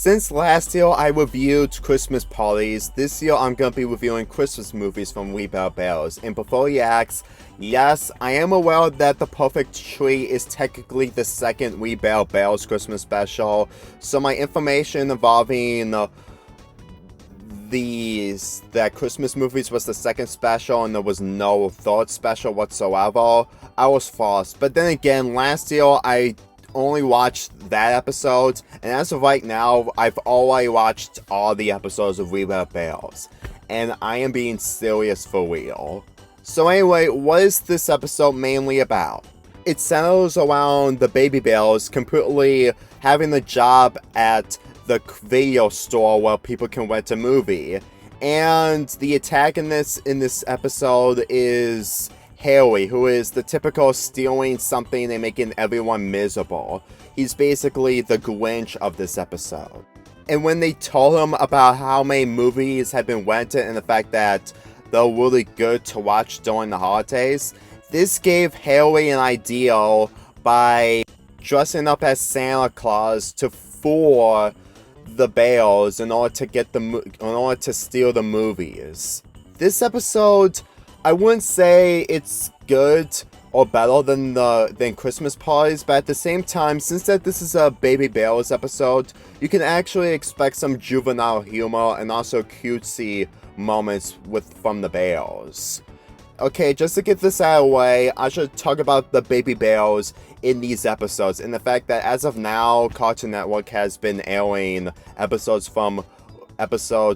Since last year I reviewed Christmas parties, this year I'm gonna be reviewing Christmas movies from We Bare Bears. And before you ask, yes, I am aware that The Perfect Tree is technically the second We Bare Bears Christmas special, so my information involving that Christmas movies was the second special and there was no third special whatsoever, I was false. But then again, last year I only watched that episode, and as of right now, I've already watched all the episodes of We Bare Bears, and I am being serious for real. So anyway, what is this episode mainly about? It centers around the Baby Bears completely having a job at the video store where people can rent a movie, and the antagonist in this episode is Harry, who is the typical stealing something and making everyone miserable. He's basically the Grinch of this episode. And when they told him about how many movies had been rented and the fact that they're really good to watch during the holidays, this gave Harry an idea by dressing up as Santa Claus to fool the Bears in order to steal the movies. This episode, I wouldn't say it's good or better than Christmas parties, but at the same time, since this is a Baby Bears episode, you can actually expect some juvenile humor and also cutesy moments from the Bears. Okay, just to get this out of the way, I should talk about the Baby Bears in these episodes, and the fact that as of now, Cartoon Network has been airing episodes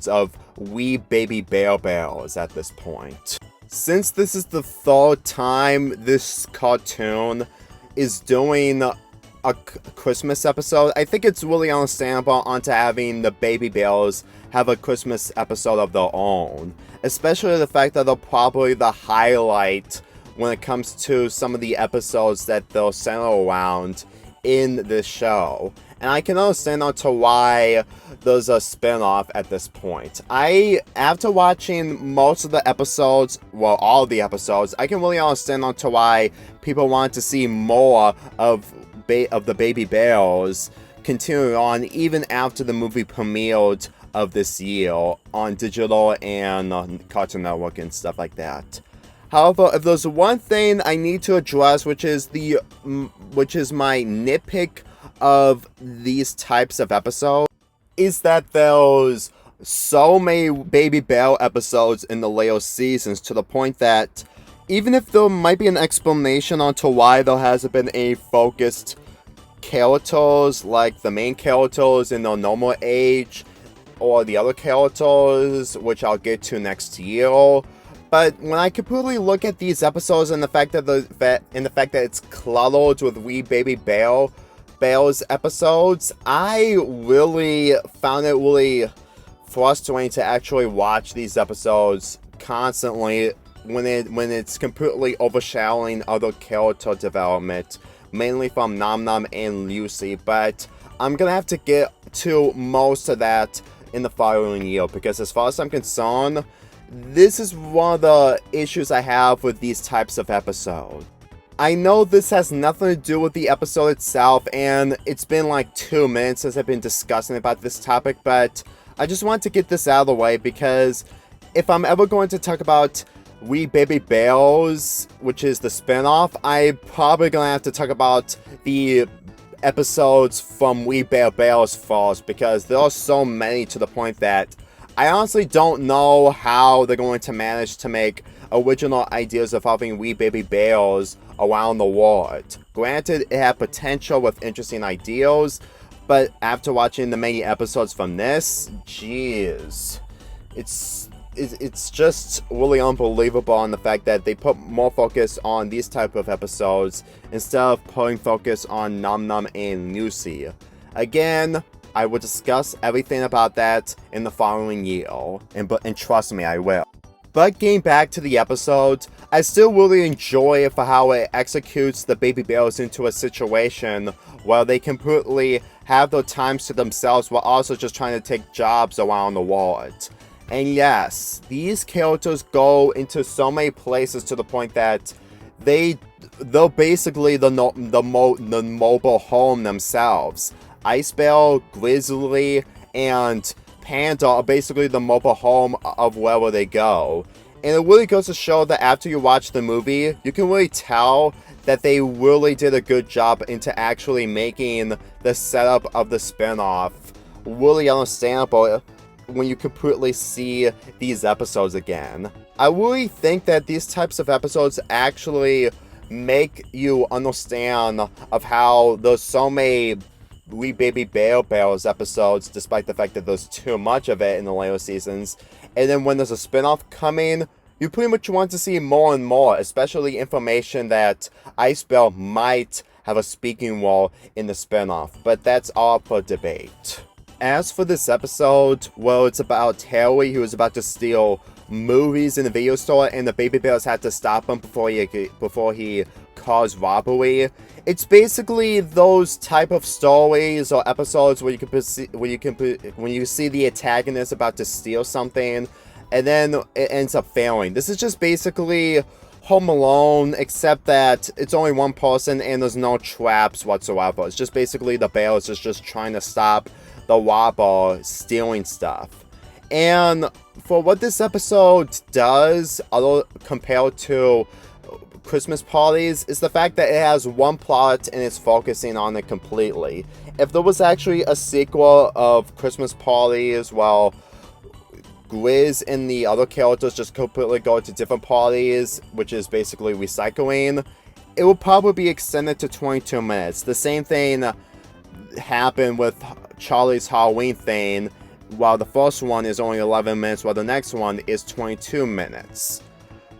of We Baby Bare Bears at this point. Since this is the third time this cartoon is doing a Christmas episode, I think it's really understandable onto having the Baby Bears have a Christmas episode of their own. Especially the fact that they're probably the highlight when it comes to some of the episodes that they'll center around in this show. And I can understand onto why there's a spin-off at this point. After watching most of the episodes, well, all of the episodes, I can really understand onto why people want to see more of the Baby Bears continuing on even after the movie premiered of this year on digital and Cartoon Network and stuff like that. However, if there's one thing I need to address, which is my nitpick of these types of episodes, is that there's so many Baby Bear episodes in the later seasons to the point that even if there might be an explanation onto why there hasn't been any focused characters like the main characters in their normal age or the other characters, which I'll get to next year. But when I completely look at these episodes and the fact that it's cluttered with We Baby Bears episodes, I really found it really frustrating to actually watch these episodes constantly when it's completely overshadowing other character development, mainly from Nom Nom and Lucy. But I'm gonna have to get to most of that in the following year, because as far as I'm concerned, this is one of the issues I have with these types of episodes. I know this has nothing to do with the episode itself, and it's been like 2 minutes since I've been discussing about this topic, but I just want to get this out of the way, because if I'm ever going to talk about We Baby Bears, which is the spin-off, I'm probably going to have to talk about the episodes from We Bare Bears first, because there are so many to the point that I honestly don't know how they're going to manage to make original ideas of having We Baby Bears around the world. Granted, it had potential with interesting ideas, but after watching the many episodes from this, jeez, it's just really unbelievable on the fact that they put more focus on these type of episodes instead of putting focus on Nom Nom and Lucy. Again, I will discuss everything about that in the following year, and trust me, I will. But getting back to the episode, I still really enjoy it for how it executes the Baby Bears into a situation where they completely have their times to themselves while also just trying to take jobs around the world. And yes, these characters go into so many places to the point that they're basically the mobile home themselves. Ice Bear, Grizzly, and Panda are basically the mobile home of wherever they go. And it really goes to show that after you watch the movie, you can really tell that they really did a good job into actually making the setup of the spinoff really understandable when you completely see these episodes again. I really think that these types of episodes actually make you understand of how there's so many We Baby Bear Bears episodes, despite the fact that there's too much of it in the later seasons. And then when there's a spinoff coming, you pretty much want to see more and more, especially information that Ice Bear might have a speaking role in the spinoff. But that's all for debate. As for this episode, well, it's about Harry who is about to steal movies in the video store, and the baby bears had to stop him before he caused robbery. It's basically those type of stories or episodes where when you see the antagonist about to steal something, and then it ends up failing. This is just basically Home Alone, except that it's only one person and there's no traps whatsoever. It's just basically the bears just trying to stop the robber stealing stuff. And for what this episode does, although compared to Christmas Parties, is the fact that it has one plot and it's focusing on it completely. If there was actually a sequel of Christmas Parties, well, Grizz and the other characters just completely go to different parties, which is basically recycling, it will probably be extended to 22 minutes. The same thing happened with Charlie's Halloween thing. While the first one is only 11 minutes, while the next one is 22 minutes.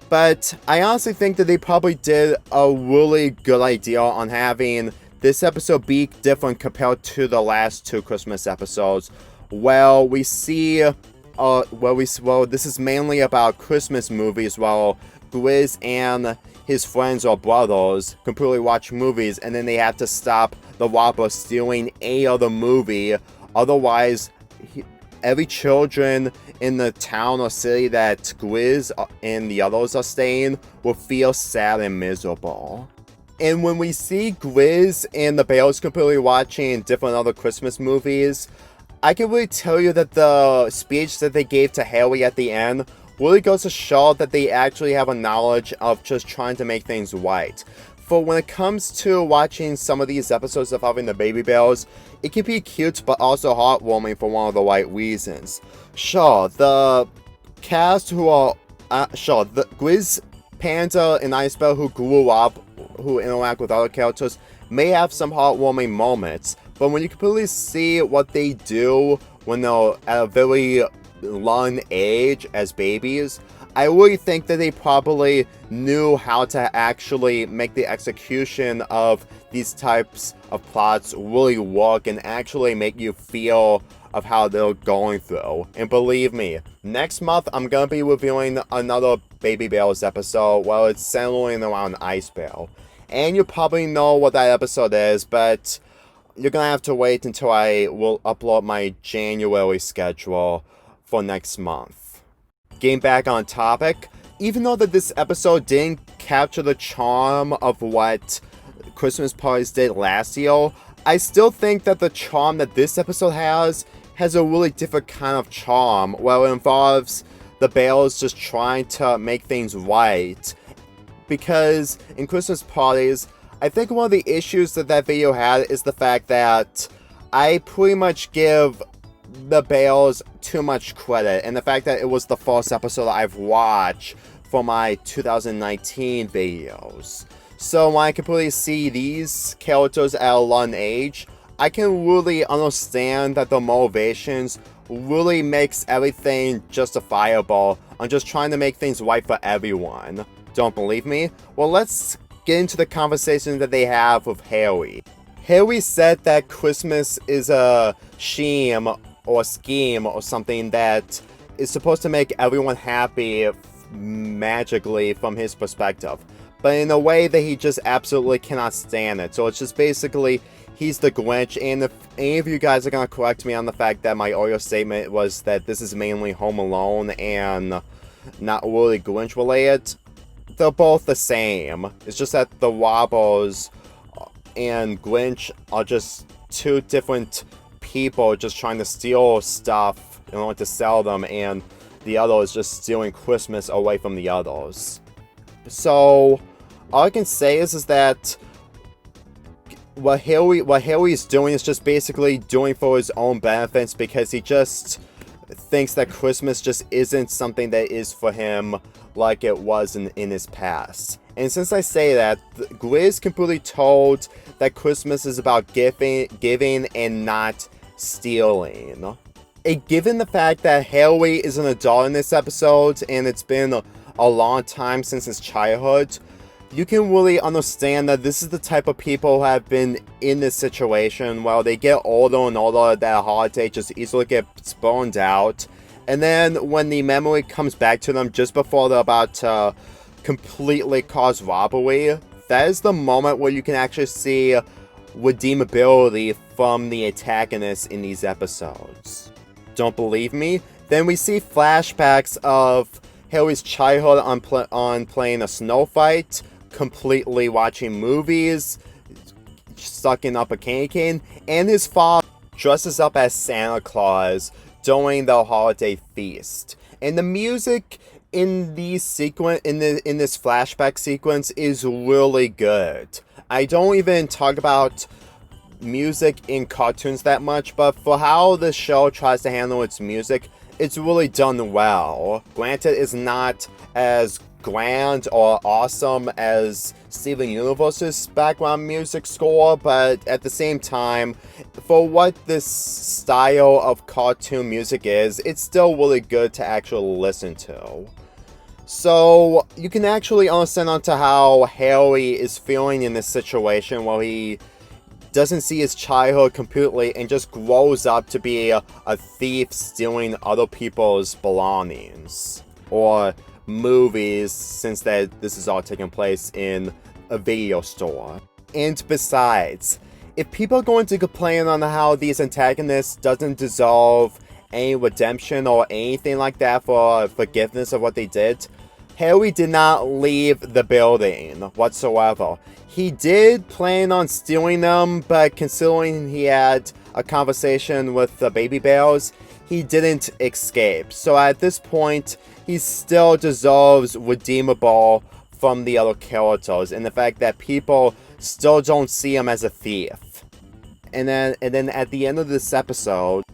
But I honestly think that they probably did a really good idea on having this episode be different compared to the last two Christmas episodes. Well, we see, this is mainly about Christmas movies, while Grizz and his friends or brothers completely watch movies, and then they have to stop the robber stealing a other movie. Otherwise, every children in the town or city that Grizz and the others are staying will feel sad and miserable. And when we see Grizz and the bears completely watching different other Christmas movies, I can really tell you that the speech that they gave to Harry at the end really goes to show that they actually have a knowledge of just trying to make things right. For when it comes to watching some of these episodes of Having the Baby Bears, it can be cute but also heartwarming for one of the right reasons. Sure, the cast the Grizz, Panda, and Ice Bear who grew up, who interact with other characters, may have some heartwarming moments, but when you completely see what they do when they're at a very young age as babies, I really think that they probably knew how to actually make the execution of these types of plots really work and actually make you feel of how they're going through. And believe me, next month I'm going to be reviewing another Baby Bears episode while it's centering around Ice Bear. And you probably know what that episode is, but you're going to have to wait until I will upload my January schedule for next month. Getting back on topic, even though that this episode didn't capture the charm of what Christmas Parties did last year, I still think that the charm that this episode has a really different kind of charm, where it involves the bears just trying to make things right. Because in Christmas Parties, I think one of the issues that that video had is the fact that I pretty much give the bears too much credit, and the fact that it was the first episode I've watched for my 2019 videos. So when I completely see these characters at a young age, I can really understand that the motivations really makes everything justifiable on just trying to make things right for everyone. Don't believe me? Well, let's get into the conversation that they have with Harry. Harry said that Christmas is a scheme or something that is supposed to make everyone happy magically from his perspective, but in a way that he just absolutely cannot stand it. So it's just basically he's the Grinch, and if any of you guys are going to correct me on the fact that my earlier statement was that this is mainly Home Alone and not really Grinch related, they're both the same. It's just that the robbers and Grinch are just two different people just trying to steal stuff in order to sell them, and the other is just stealing Christmas away from the others. So, all I can say is that what Haley's doing is just basically doing for his own benefits, because he just thinks that Christmas just isn't something that is for him like it was in his past. And since I say that, Grizz completely told that Christmas is about giving and not stealing. And given the fact that Haley is an adult in this episode, and it's been a long time since his childhood, you can really understand that this is the type of people who have been in this situation while they get older and older, that holiday just easily gets burned out. And then when the memory comes back to them just before they're about to completely cause robbery, that is the moment where you can actually see redeemability from the antagonist in these episodes. Don't believe me? Then we see flashbacks of Haley's childhood on playing a snow fight, completely watching movies, sucking up a candy cane, and his father dresses up as Santa Claus during the holiday feast. And the music in this flashback sequence is really good. I don't even talk about music in cartoons that much, but for how the show tries to handle its music, it's really done well. Granted, it's not as grand or awesome as Steven Universe's background music score, but at the same time, for what this style of cartoon music is, it's still really good to actually listen to. So, you can actually understand onto how Haley is feeling in this situation while he doesn't see his childhood completely and just grows up to be a thief stealing other people's belongings. Or movies, since this is all taking place in a video store. And besides, if people are going to complain on how these antagonists doesn't deserve any redemption or anything like that for forgiveness of what they did, Haley did not leave the building whatsoever. He did plan on stealing them, but considering he had a conversation with the baby bears, he didn't escape. So at this point, he still deserves redeemable from the other characters, and the fact that people still don't see him as a thief. And then at the end of this episode,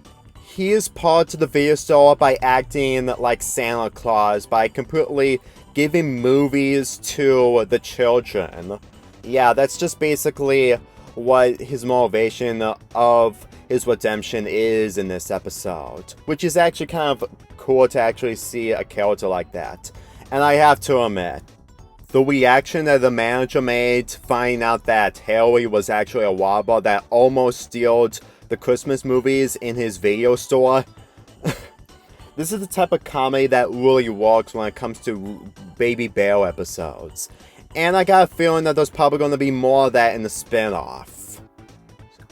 he is part to the video store by acting like Santa Claus, by completely giving movies to the children. Yeah, that's just basically what his motivation of his redemption is in this episode, which is actually kind of cool to actually see a character like that. And I have to admit, the reaction that the manager made finding out that Haley was actually a robber that almost stole the Christmas movies in his video store. This is the type of comedy that really works when it comes to Baby Bear episodes. And I got a feeling that there's probably going to be more of that in the spin-off.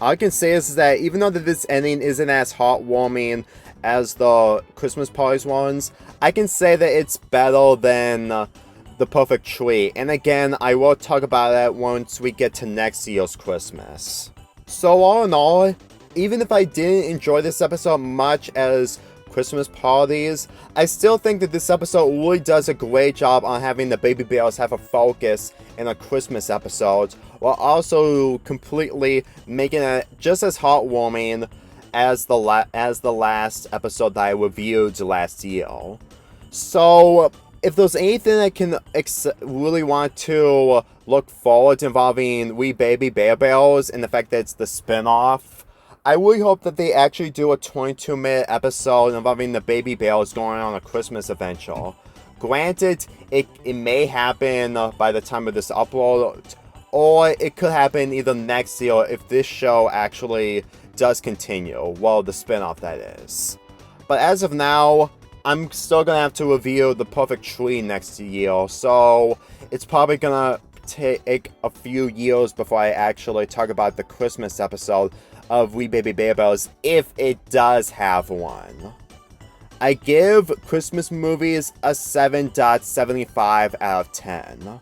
All I can say is that even though this ending isn't as heartwarming as the Christmas Parties ones, I can say that it's better than The Perfect Tree. And again, I will talk about that once we get to next year's Christmas. So all in all, even if I didn't enjoy this episode much as Christmas Parties, I still think that this episode really does a great job on having the baby bears have a focus in a Christmas episode, while also completely making it just as heartwarming as the last episode that I reviewed last year. So, if there's anything I can really want to look forward to involving We Baby Bear Bears and the fact that it's the spin-off, I really hope that they actually do a 22-minute episode involving the baby bears going on a Christmas adventure. Granted, it may happen by the time of this upload, or it could happen either next year if this show actually does continue. Well, the spin-off, that is. But as of now, I'm still going to have to review The Perfect Tree next year, so it's probably going to take a few years before I actually talk about the Christmas episode of We Baby Bear Bears, if it does have one. I give Christmas movies a 7.75 out of 10.